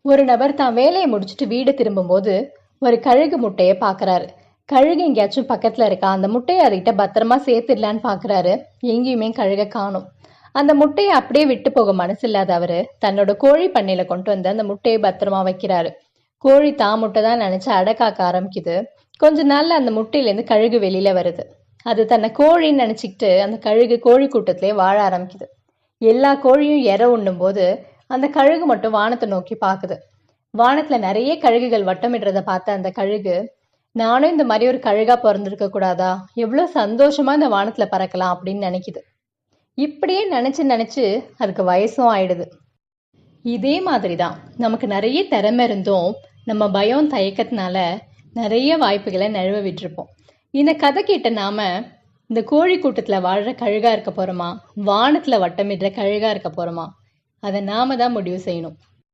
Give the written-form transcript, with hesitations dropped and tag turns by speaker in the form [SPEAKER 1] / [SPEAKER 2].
[SPEAKER 1] ஒரு நபர் தான் வேலையை முடிச்சுட்டு வீடு திரும்பும்போது ஒரு கழுகு முட்டையை பாக்குறாரு. கழுகு எங்கேயாச்சும் பக்கத்துல இருக்கா, அந்த முட்டையை அதுகிட்ட பத்திரமா சேர்த்துடலான்னு பாக்குறாரு. எங்கேயுமே கழுக காணும். அந்த முட்டையை அப்படியே விட்டு போக மனசு இல்லாத அவரு தன்னோட கோழி பண்ணையில கொண்டு வந்து அந்த முட்டையை பத்திரமா வைக்கிறாரு. கோழி தான் முட்டை தான் நினைச்சு அடை காக்க ஆரம்பிக்குது. கொஞ்ச நாள்ல அந்த முட்டையில இருந்து கழுகு வெளியில வருது. அது தன்னை கோழின்னு நினைச்சுக்கிட்டு அந்த கழுகு கோழி கூட்டத்திலே வாழ ஆரம்பிக்குது. எல்லா கோழியும் இற உண்ணும் போது அந்த கழுகு மட்டும் வானத்தை நோக்கி பாக்குது. வானத்துல நிறைய கழுகுகள் வட்டமிடுறத பார்த்த அந்த கழுகு, நானும் இந்த மாதிரி ஒரு கழுகா பிறந்திருக்க கூடாதா, எவ்வளவு சந்தோஷமா இந்த வானத்துல பறக்கலாம் அப்படின்னு நினைக்குது. இப்படியே நினைச்சு நினைச்சு அதுக்கு வயசும் ஆயிடுது. இதே மாதிரிதான் நமக்கு நிறைய திறமை இருந்தும் நம்ம பயம் தயக்கத்தினால நிறைய வாய்ப்புகளை நழுவ விட்டுருப்போம். இந்த கதை கேட்ட நாம இந்த கோழி கூட்டத்துல வாழ்ற கழுகா இருக்க போறோமா, வானத்துல வட்டமிடுற கழுகா இருக்க போறோமா, அதை நாம தான் முடிவு செய்யணும்.